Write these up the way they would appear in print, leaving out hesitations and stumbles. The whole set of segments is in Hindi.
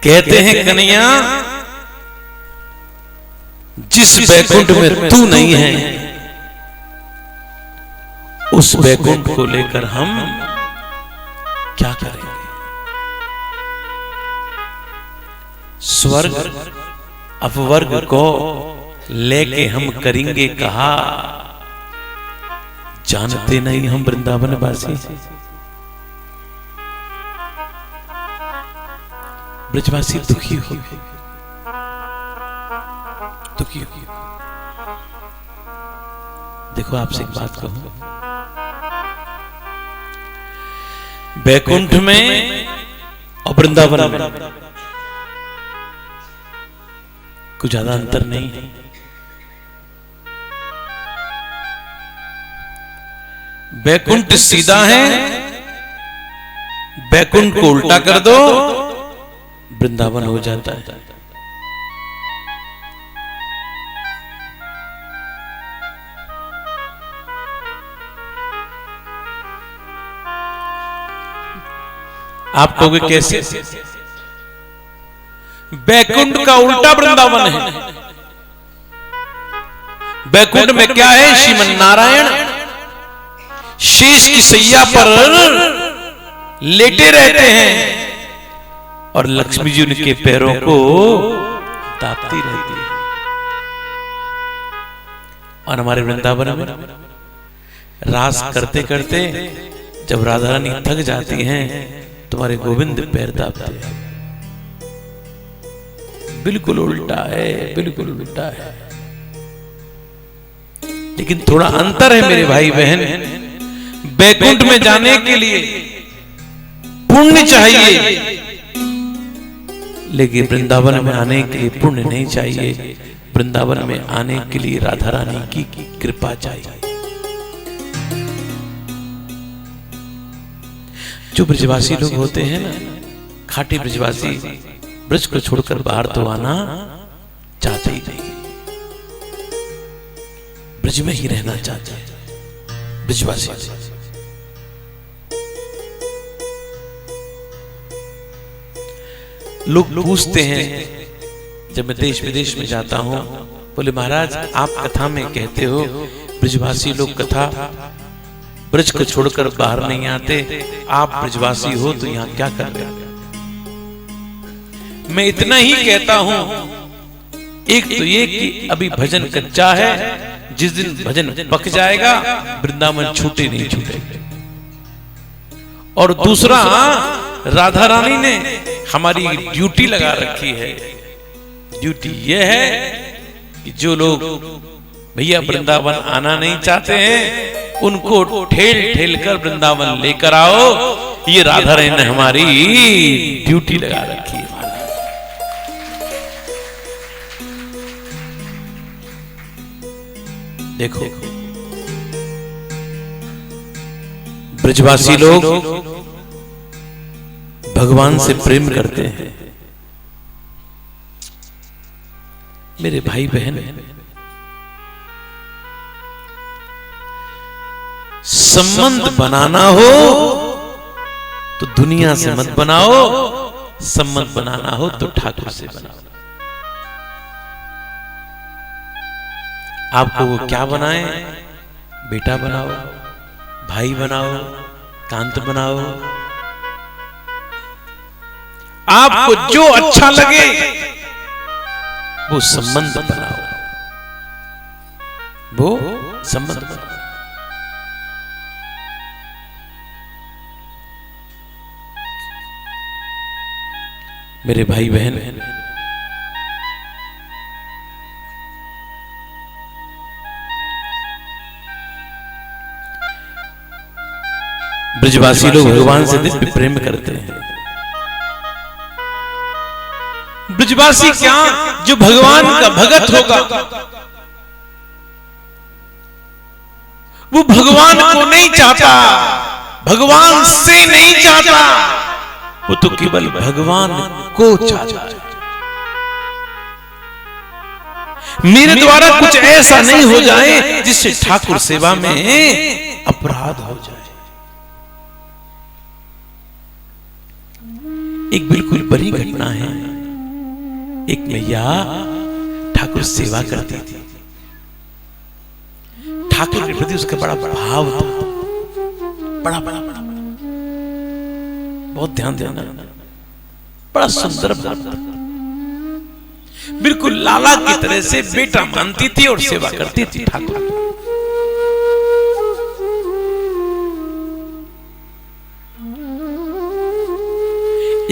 कहते हैं कन्हैया, जिस बैकुंठ में तू नहीं है उस बैकुंठ को लेकर हम क्या करेंगे। स्वर्ग अपवर्ग को लेके हम करेंगे कहा, जानते नहीं हम वृंदावन वासी। ब्रजवासी दुखी हो, दुखी हो। देखो आपसे एक बात कहूं, बैकुंठ में और वृंदावन में कुछ ज्यादा अंतर नहीं है। बैकुंठ सीधा है, बैकुंठ को उल्टा कर दो वृंदावन हो जाता है। आप कहोगे कैसे? बैकुंठ का उल्टा वृंदावन है। बैकुंठ में क्या है? श्रीमन नारायण शेष की सैया पर लेटे रहते हैं और लक्ष्मी जी उनके पैरों को दाबती रहती है। और हमारे वृंदावन में रास करते करते जब राधा रानी थक जाती हैं, तुम्हारे गोविंद पैर दाबते हैं। बिल्कुल उल्टा है, बिल्कुल उल्टा है। लेकिन थोड़ा अंतर है मेरे भाई बहन। बैकुंठ में जाने के लिए पुण्य चाहिए, लेकिन वृंदावन में आने के लिए पुण्य नहीं चाहिए। वृंदावन में आने के लिए राधा रानी की कृपा चाहिए। जो ब्रजवासी लोग होते हैं ना, खाटी ब्रजवासी, ब्रज को छोड़कर बाहर तो आना चाहते ही नहीं, ब्रज में ही रहना चाहते हैं ब्रजवासी। लोग पूछते हैं, जब मैं देश विदेश में जाता हूं, बोले महाराज आप कथा में कहते हो ब्रजवासी लोग कथा ब्रज को छोड़कर बाहर नहीं आते, आप ब्रजवासी हो तो यहां क्या कर रहे हो? मैं इतना ही कहता हूं, एक तो ये कि अभी भजन कच्चा है, जिस दिन भजन पक जाएगा वृंदावन छूटे नहीं छूटेगा। और दूसरा, राधा रानी ने हमारी ड्यूटी लगा रखी है। ड्यूटी यह है कि जो लोग भैया वृंदावन आना नहीं चाहते हैं, उनको ठेल ठेल कर वृंदावन लेकर आओ। ये राधा रानी ने हमारी ड्यूटी लगा रखी है। देखो ब्रजवासी लोग भगवान से प्रेम करते हैं। मेरे भाई बहन, संबंध बनाना हो तो दुनिया से मत बनाओ, संबंध बनाना हो तो ठाकुर से बनाओ। आपको वो क्या बनाए? बेटा बनाओ, भाई बनाओ, कांत बनाओ, आपको जो अच्छा लगे वो संबंध बनाओ, वो संबंध बनाओ। मेरे भाई बहन, ब्रजवासी लोग भगवान से दिव्य प्रेम करते हैं। ब्रजवासी क्या, जो भगवान का भगत होगा वो भगवान को नहीं चाहता, भगवान से नहीं चाहता, वो तो केवल भगवान को चाहता है। मेरे द्वारा कुछ ऐसा नहीं हो जाए जिससे ठाकुर सेवा में अपराध हो जाए। एक बिल्कुल बड़ी घटना है। एक मैया ठाकुर सेवा करती थी, ठाकुर के प्रति उसका बड़ा भाव था, बड़ा बड़ा बड़ा बहुत ध्यान देना, बड़ा सुंदर भाव था, बिल्कुल लाला की तरह से बेटा मानती थी और सेवा करती थी ठाकुर।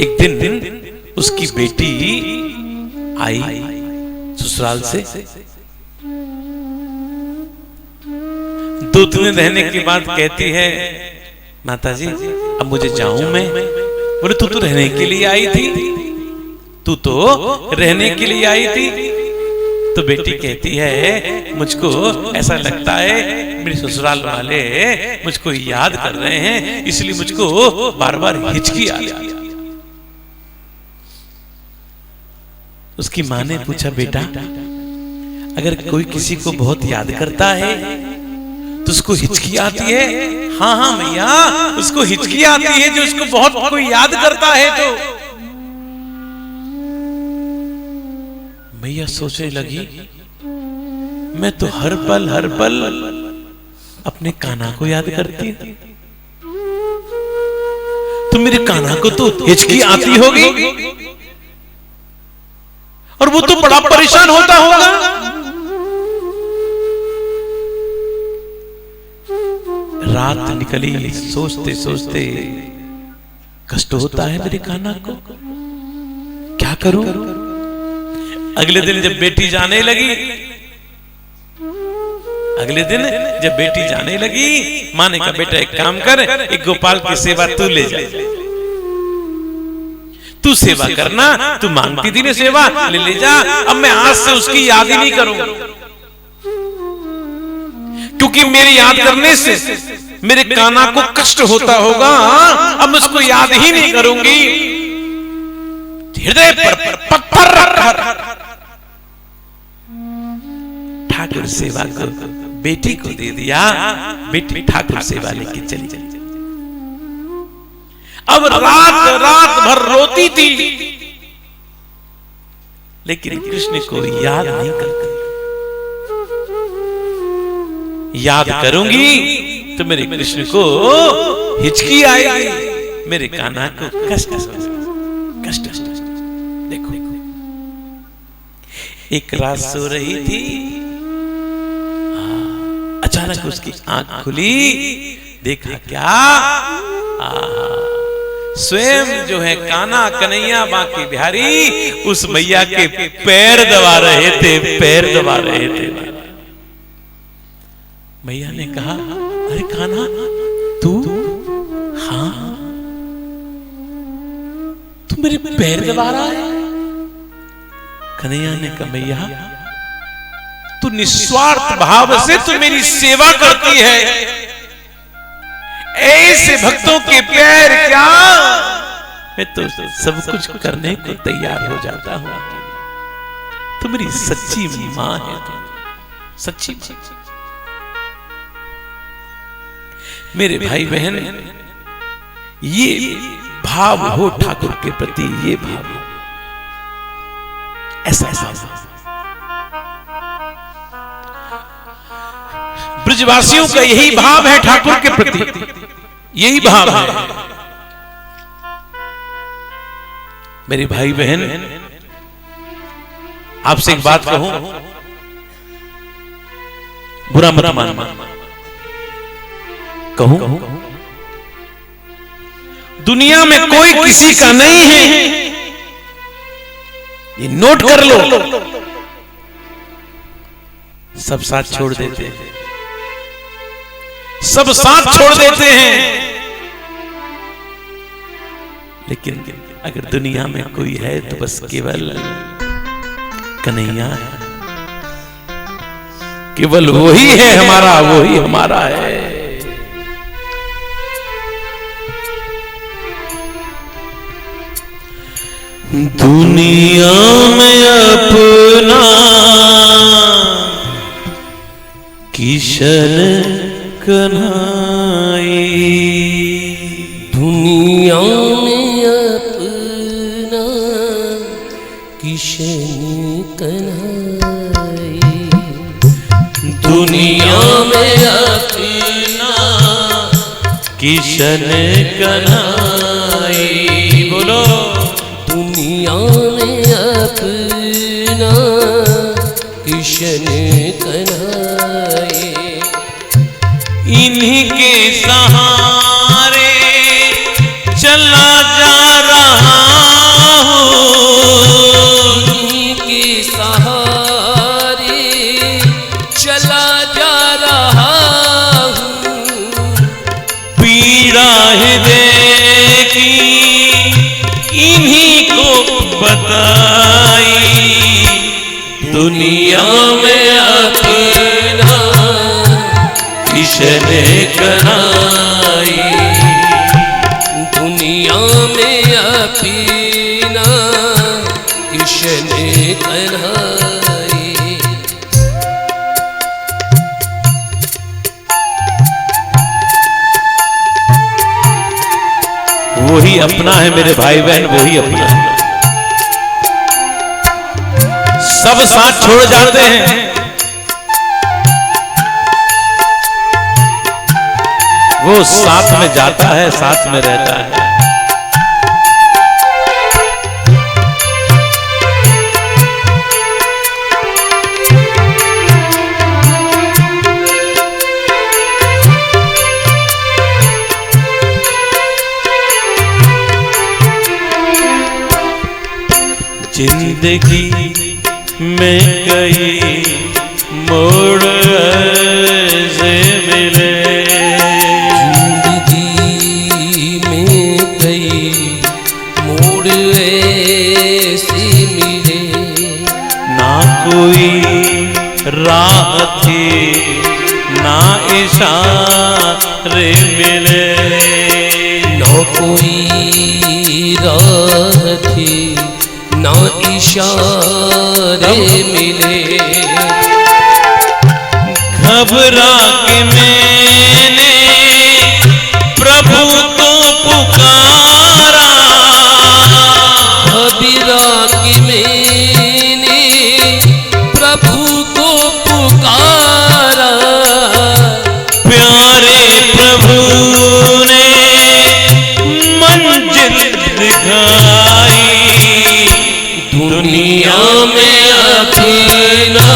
एक दिन उसकी बेटी आई ससुराल से, 2 दिन रहने के बाद कहती है, माताजी अब मुझे जाऊं मैं? बोले तू तो रहने के लिए आई थी, तू तो रहने के लिए आई थी। तो बेटी कहती है, मुझको ऐसा लगता है मेरे ससुराल वाले मुझको याद कर रहे हैं, इसलिए मुझको बार बार हिचकी आ रही। उसकी माँ ने पूछा, बेटा अगर कोई किसी को बहुत याद करता है तो उसको हिचकी आती है? हाँ हाँ मैया, उसको हिचकी आती है जो उसको बहुत कोई याद करता है। तो मैया सोचने लगी, मैं तो हर पल अपने कान्हा को याद करती, तो मेरे कान्हा को तो हिचकी आती होगी और वो तो बड़ा परेशान होता होगा। रात निकली, सोचते सोचते कष्ट होता है मेरे कान्हा को, क्या करूं? अगले दिन जब बेटी जाने लगी, माँ ने कहा, बेटा एक काम कर, एक गोपाल की सेवा तू ले जा, तू सेवा करना, तू मांगती थी ना सेवा, ले जा। अब मैं आज से उसकी याद ही नहीं करूंगा, क्योंकि मेरी याद करने से मेरे कान्हा को कष्ट होता होगा, अब मैं उसको याद ही नहीं करूंगी। हृदय पर पत्थर रखकर ठाकुर सेवा को बेटी को दे दिया। बेटी ठाकुर सेवा लेके चली। अब रात भर रोती थी, लेकिन कृष्ण को याद नहीं करती। याद करूंगी तो मेरे कृष्ण को हिचकी आएगी, मेरे कान्हा को कष्ट। देखो एक रात सो रही थी, अचानक उसकी आंख खुली, देखा क्या, स्वयं जो है कान्हा कन्हैया बांके बिहारी उस मैया के पैर दबा रहे थे। मैया ने कहा, अरे कान्हा तू? हाँ, तू मेरे पैर दबा रहा है? कन्हैया ने कहा, मैया तू निस्वार्थ भाव से तू मेरी सेवा करती है, ऐसे भक्तों के पैर क्या, मैं तो सब कुछ करने को तैयार हो जाता हूं। तू मेरी सच्ची मां है, सच्ची मां। मेरे भाई बहन, ये भाव हो ठाकुर के प्रति, ये भाव ऐसा ब्रजवासियों का यही भाव है ठाकुर के प्रति, यही भाव है। मेरे भाई बहन, आपसे एक बात कहूं, बुरा मत मानना, कहूं दुनिया में कोई किसी का नहीं है, ये नोट कर लो। सब साथ छोड़ देते हैं, सब साथ छोड़ देते हैं, लेकिन अगर दुनिया में कोई है तो बस केवल कन्हैया है, केवल वही है हमारा, वही हमारा है। दुनिया में अपना किशन कन्हाई, दुनिया में अपना किशन कन्हाई। दुनिया में अपना किशन कन्हाई। बोलो दुनिया में अपना किशन कन्हाई। इन्हीं के सहारे चला जा रहा हूँ, इन्हीं के सहारे चला जा रहा हूँ। पीड़ा हृदय की इन्हीं को बताई। दुनिया में अपना किशन कन्हाई। दुनिया में अपना किशन कन्हाई। वही अपना है मेरे भाई बहन, वही अपना है। सब साथ छोड़ जाते हैं, वो साथ में जाता है, साथ में रहता है। जिंदगी में कई मोड़ ऐसे मिले, जिंदगी में कई मोड़ ऐसे मिले। ना कोई राह थी ना इशारे मिले। ना कोई राह थी ना इशारे मिले। घबरा के मैंने प्रभु को पुकारा, घबरा के मैंने प्रभु को पुकारा। प्यारे प्रभु ने मंजिल दिखाई। दुनिया में अपना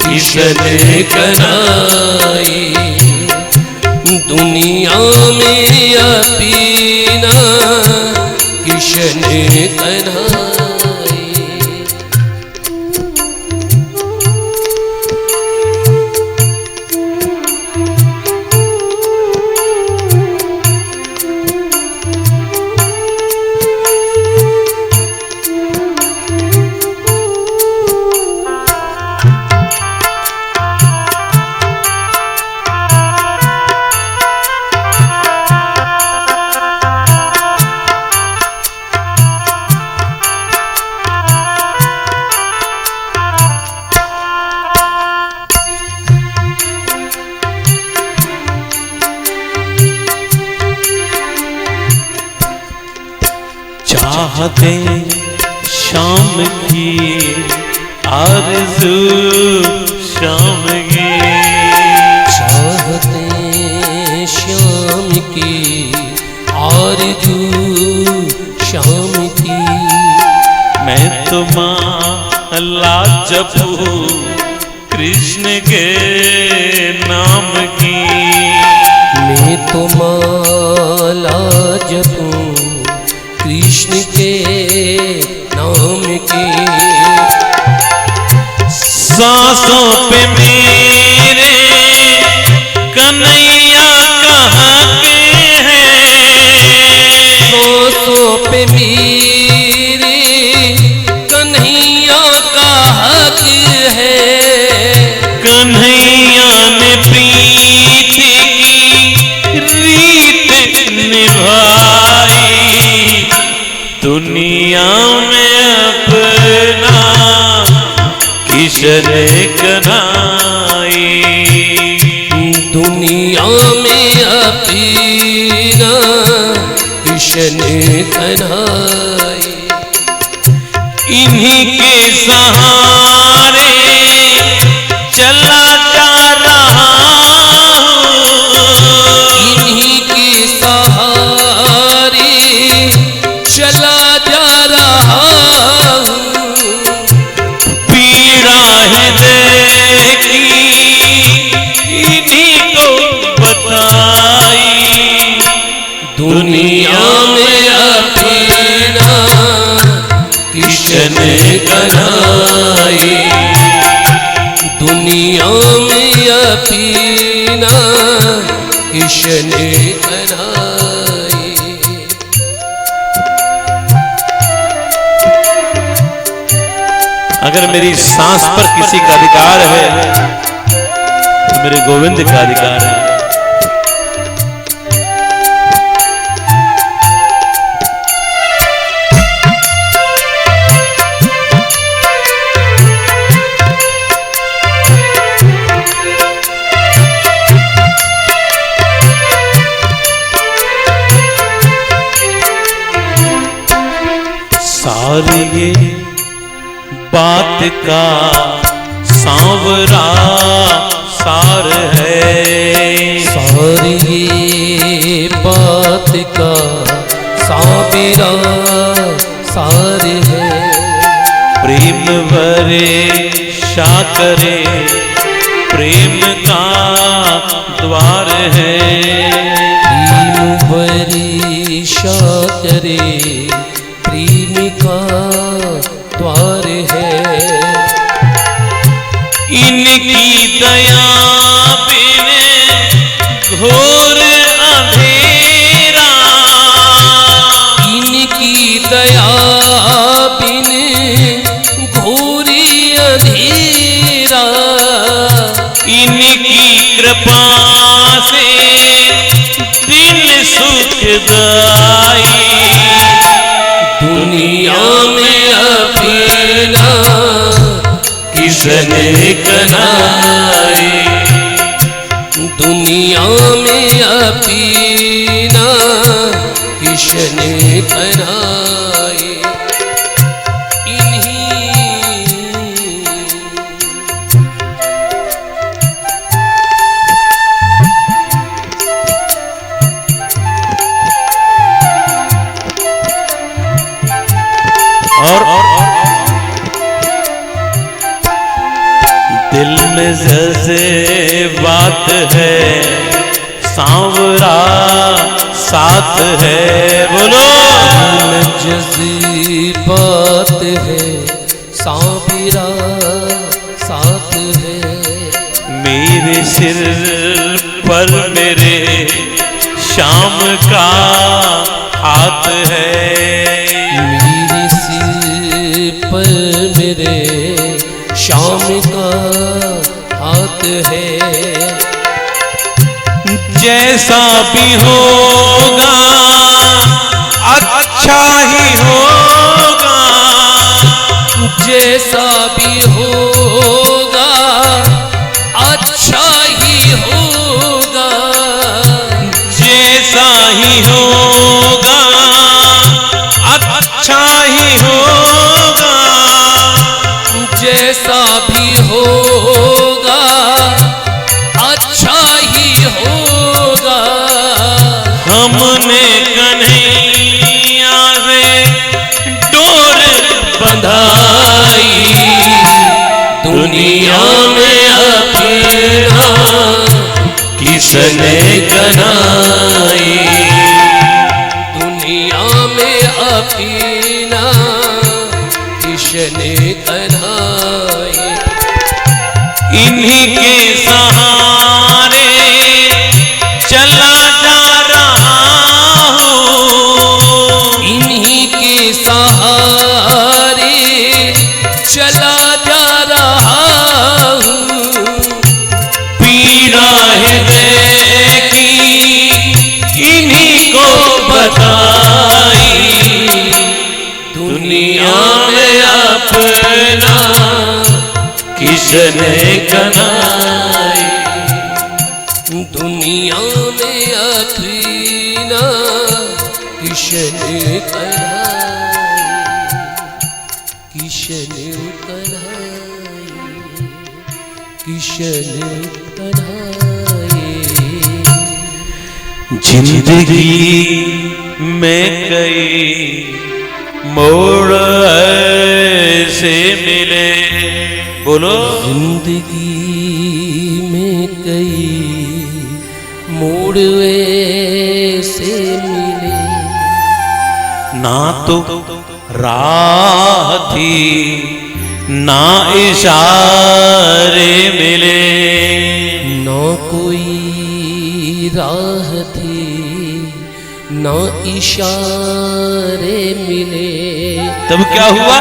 किशन कन्हाई। दुनिया में अपना किशन कन्हाई। चाहते शाम की आरज़ू शाम की, चाहते शाम की आरज़ू शाम की। मैं तो माला जपू कृष्ण के नाम की। मैं तो माला जपूं कृष्ण के नाम की। सांसों पे मेरे कन्हैया कहाँ के हैं। सांसों पे मेरे कन्हैया का हक है। कन्हैया ने प्रीत की रीत निभाई। दुनिया में अपना किशन कन्हाई। दुनिया में अपना किशन कन्हाई। इन्हीं के सहारे चला जा रहा हूँ, इन्हीं के सहारे चला जा रहा हूँ। पीड़ा हृदय की इन्हीं को बताई, दुनिया में अपना किसने कनाई, दुनिया में अपना किसने कनाई। अगर मेरी सांस पर किसी का अधिकार है तो मेरे गोविंद का अधिकार है। सारी ये बात का सांवरा सार है, सारी ये बात का सांवरा सार है। प्रेम भरे शाकरे प्रेम का द्वार है, प्रेम भरी शाकरे प्रेम का द्वार है। इनकी दया बिन घोर अंधेरा, इनकी दया बिन घोरी अंधेरा, इनकी कृपा से दिल सुखदाई, दुनिया में अपना किसने कनाई, दुनिया में अपना किसने कनाई। और दिल में जैसे बात है सांवरा साथ है, बोलो जैसी बात है सांवरा साथ है। मेरे सिर पर मेरे शाम का हाथ है, मेरे सिर पर मेरे शाम का हाथ है। जैसा भी होगा अच्छा ही होगा, जैसा भी होगा अच्छा ही होगा, जैसा ही होगा अच्छा ही होगा, जैसा भी होगा अच्छा ही होगा। हमने कन्हैया से डोर बंधाई, दुनिया में अपना किसने कनाई, दुनिया में अपना किसने कनाई। इन्हीं के सहारे चला जा रहा हूँ, इन्हीं के सहारे चला जा रहा हूँ। पीड़ा हृदय की इन्हीं को बताई, दुनिया में अपना किसने कनाई, दुनिया में अपना किसने कनाई, किशन कन्हाई, किशन कन्हाई। जिंदगी में कई मोड़ ऐसे मिले, बोलो। जिंदगी में कई मोड़ ऐसे मिले, ना तो राह थी ना इशारे मिले, ना कोई राह थी ना इशारे मिले। तब क्या हुआ?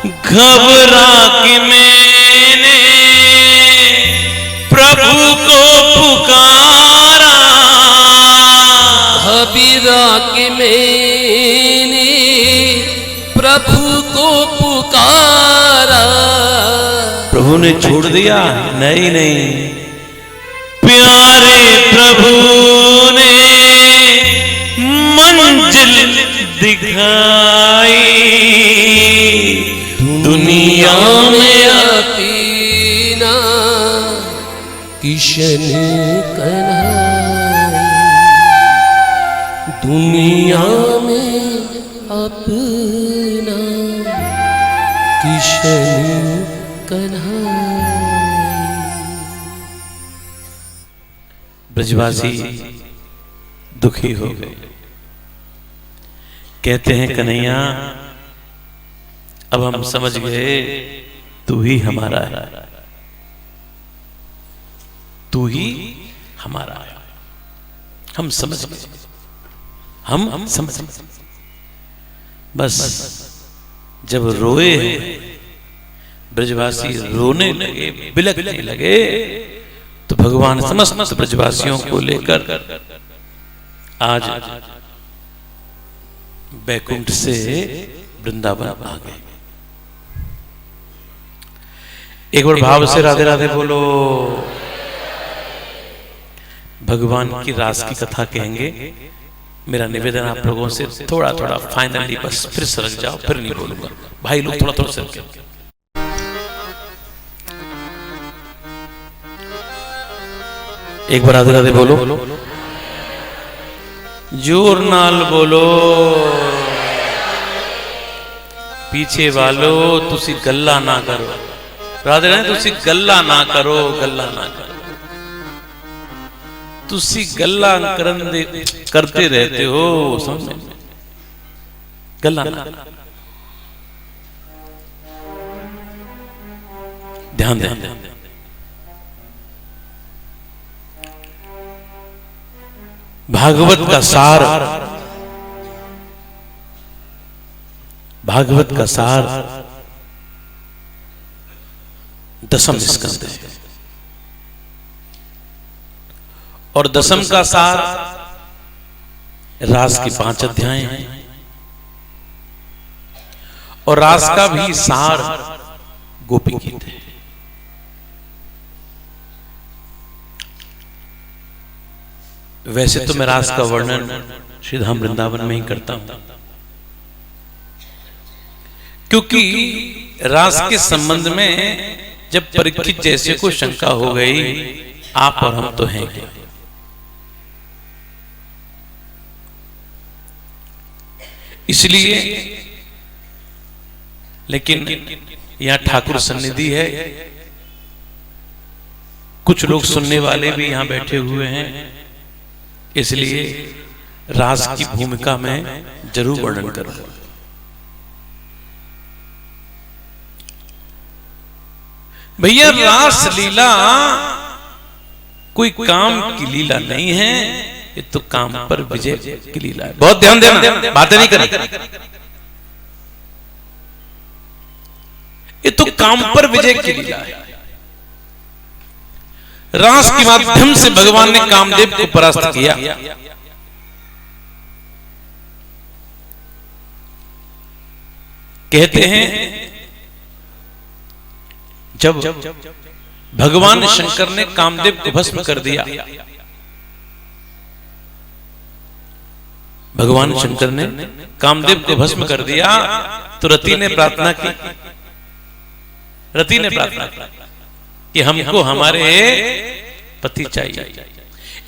घबरा के मैंने प्रभु को पुकारा, घबरा के मैंने प्रभु को पुकारा। प्रभु ने छोड़ दिया? नहीं नहीं, प्यारे प्रभु ने मंजिल दिखाई, दुनिया में अपना किशन कन्हाई, दुनिया में अपना किशन कन्हाई। ब्रजवासी दुखी हो गए, कहते हैं कन्हैया अब हम समझ गए तू ही हमारा है, तू ही हमारा है। हम समझ गए, हम समझ गए। बस जब रोए ब्रजवासी रोने लगे, बिलखने लगे, तो भगवान समस्त ब्रजवासियों को लेकर आज बैकुंठ से वृंदावन आ गए। एक बार भाव से राधे राधे बोलो। भगवान की रास की कथा कहेंगे। मेरा निवेदन आप लोगों से थोड़ा थोड़ा फाइनली बस फिर सरक जाओ, फिर नहीं बोलूंगा। भाई लोग थोड़ा थोड़ा सरक। एक बार राधे राधे बोलो, जोर नाल बोलो। पीछे वालो तुसी गल्ला ना करो, राधे राधे तुसी गल्ला ना करो, गल्ला ना करो। तुसी गल्ला करते रहते हो, समझ में? गल्ला ना, ध्यान दें। भागवत का सार, भागवत का सार दसम स्कंद है, और दसम का सार रास के 5 अध्याय हैं, और रास का भी सार गोपी गीत है। वैसे तो मैं रास का वर्णन श्री धाम वृंदावन में ही करता हूं, क्योंकि रास के संबंध में जब परीक्षित जैसे को शंका हो गई, आप और हम तो हैं क्या, इसलिए। लेकिन यहां ठाकुर सन्निधि है, कुछ लोग सुनने वाले भी यहां बैठे हुए हैं, इसलिए रास की भूमिका में जरूर वर्णन करूंगा। भैया रास लीला कोई काम की लीला नहीं है, ये तो काम पर विजय की लीला है। बहुत ध्यान देना, बातें नहीं करनी। ये तो काम पर विजय की लीला है। रास के माध्यम से भगवान ने कामदेव को परास्त किया। कहते हैं जब भगवान शंकर ने कामदेव को भस्म कर दिया, भगवान शंकर ने कामदेव को भस्म कर दिया, तो रति ने प्रार्थना की रति ने प्रार्थना कि हमको हमारे पति चाहिए।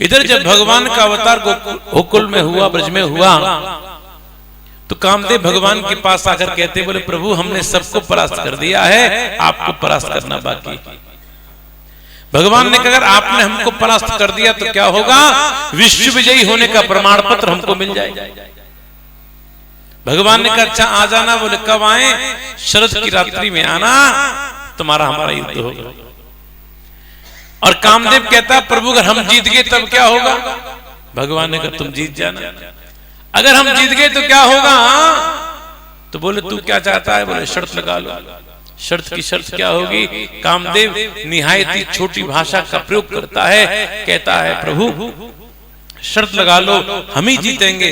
इधर जब भगवान का अवतार गोकुल में हुआ, ब्रज में हुआ, तो कामदेव भगवान के पास आकर कहते बोले प्रभु हमने सबको परास्त कर दिया है, आपको परास्त करना बाकी। भगवान ने कहा अगर आपने हमको परास्त कर दिया तो क्या होगा, विश्व विजयी होने का प्रमाण पत्र हमको मिल जाएगा। भगवान ने कहा अच्छा आ जाना। बोले कब आए, शरद की रात्रि में आना, तुम्हारा हमारा युद्ध होगा। और कामदेव कहता प्रभु अगर हम जीत गए तब क्या होगा। भगवान ने कहा तुम जीत जाना, अगर हम जीत गए तो क्या होगा। तो बोले तू क्या चाहता है। बोले शर्त लगा लो। शर्त की शर्त क्या होगी। कामदेव निहायत ही छोटी भाषा का प्रयोग करता है, कहता है प्रभु शर्त लगा लो, हम ही जीतेंगे,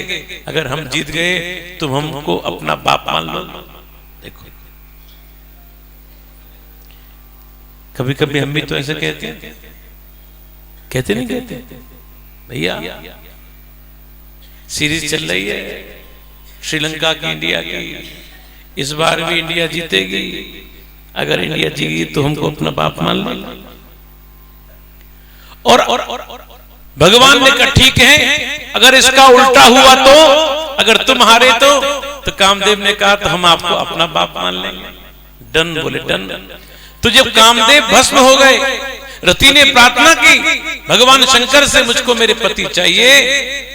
अगर हम जीत गए तुम हमको अपना बाप मान लो। देखो कभी कभी हम भी तो ऐसे कहते हैं, कहते नहीं कहते भैया। सीरीज चल रही है श्रीलंका की, इंडिया की, इस बार भी इंडिया जीतेगी, अगर इंडिया जीती तो हमको अपना बाप मान लो। और भगवान ने कहा ठीक है, अगर इसका उल्टा हुआ तो, अगर तुम हारे तो कामदेव ने कहा तो हम आपको अपना बाप मान लेंगे। डन। बोले डन। तो जब कामदेव भस्म हो गए, रति ने प्रार्थना की भगवान शंकर से मुझको मेरे पति चाहिए,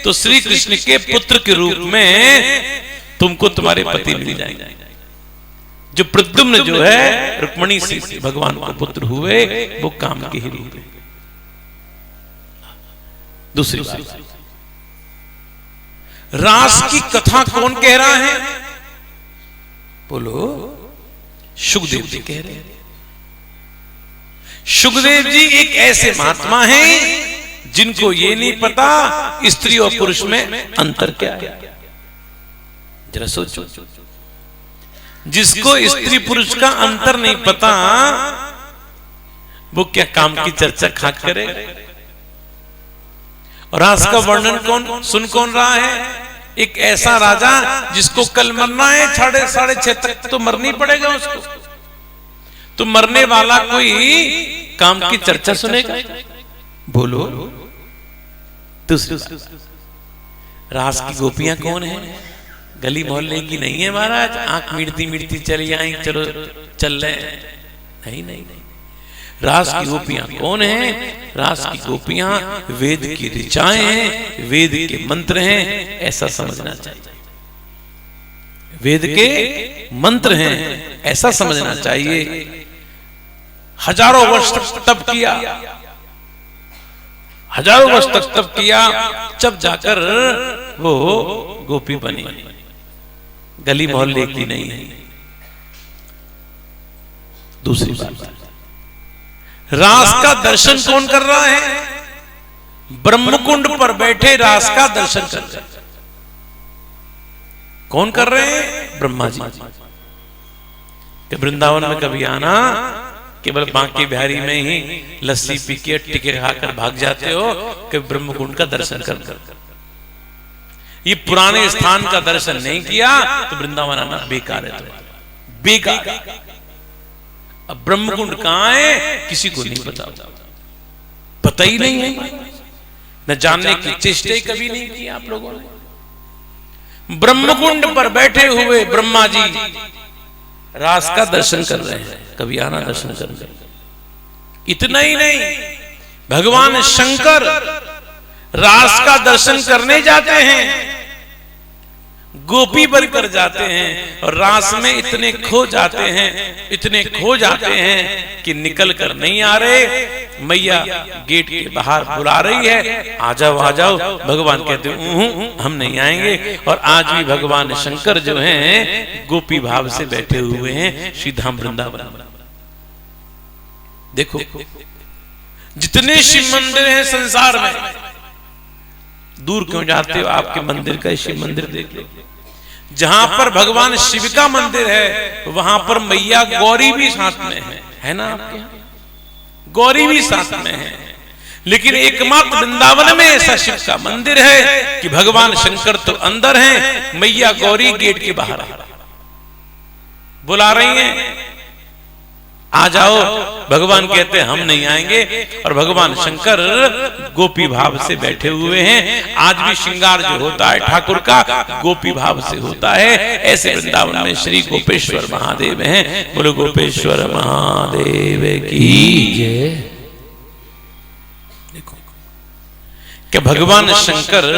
तो श्री कृष्ण के पुत्र के रूप में तुमको तुम्हारे पति मिल जाएंगे। जो प्रद्युम्न जो है रुक्मणी से भगवान को पुत्र हुए, वो काम के ही रूप है। दूसरी बात, रास की कथा कौन कह रहा है। बोलो सुखदेव जी कह रहे हैं। सुखदेव जी एक ऐसे महात्मा हैं जिनको ये नहीं पता स्त्री और पुरुष में अंतर क्या है। जरा सोचो, जिसको स्त्री पुरुष का अंतर नहीं पता वो क्या काम की चर्चा खाक करे। और रास का वर्णन कौन रहा है। एक ऐसा राजा जिसको कल मरना है, 6:30 तक तो मरनी पड़ेगा उसको। तो मरने वाला कोई काम की चर्चा सुनेगा। बोलो दूसरी रास की गोपियां कौन है। गली मोहल्ले की नहीं है महाराज, आंख मिड़ती मिड़ती चली आई, चलो चल रहे। नहीं, रास की गोपियां कौन है। रास की गोपियां वेद की ऋचाएं हैं, वेद के मंत्र हैं, ऐसा समझना चाहिए। वेद के मंत्र हैं ऐसा समझना चाहिए। हजारों वर्ष तक तप किया, हजारों वर्ष तक तप किया, जब जाकर वो गोपी बनी, गली मोहल्ले की नहीं है। दूसरी बात, रास का दर्शन कौन कर रहा है। ब्रह्मकुंड पर बैठे रास का दर्शन कर रहे हैं। कौन कर रहे हैं। ब्रह्मा जी। कि वृंदावन में कभी आना, केवल बांके बिहारी में ही लस्सी पी के टिके खाकर भाग जाते हो कि ब्रह्मकुंड का दर्शन कर। ये पुराने स्थान का दर्शन नहीं किया तो वृंदावन आना बेकार है। तो बेकार। अब ब्रह्मकुंड कहां है किसी को नहीं पता ही नहीं है, न जानने की चेष्टा कभी नहीं की आप लोगों ने। ब्रह्मकुंड पर बैठे हुए ब्रह्मा जी रास का दर्शन कर रहे हैं, कभी आना दर्शन कर। इतना ही नहीं, भगवान शंकर रास का दर्शन करने जाते हैं, गोपी बनकर जाते हैं और रास में इतने खो जाते हैं कि निकल कर नहीं आ रहे। मैया गेट के बाहर बुला रही है, आ जाओ। भगवान कहते हैं हम नहीं आएंगे। और आज भी भगवान शंकर जो हैं गोपी भाव से बैठे हुए हैं श्री धाम वृंदावन। देखो जितने शिव मंदिर हैं संसार में, दूर क्यों जाते हो, आपके मंदिर का शिव मंदिर देख लो। जहां पर भगवान शिव का मंदिर है वहां पर मैया गौरी भी साथ में है ना। आपके यहाँ गौरी भी साथ में है, लेकिन एकमात्र वृंदावन में ऐसा शिव का मंदिर है कि भगवान शंकर तो अंदर हैं, मैया गौरी गेट के बाहर बुला रही हैं, आ जाओ। भगवान कहते हैं हम नहीं आएंगे, और भगवान शंकर गोपी भाव से बैठे हुए हैं। आज भी श्रृंगार जो होता है ठाकुर का गोपी भाव से होता है। ऐसे वृंदावन में श्री गोपेश्वर महादेव हैं। बोलो गोपेश्वर महादेव की जय। देखो कि भगवान शंकर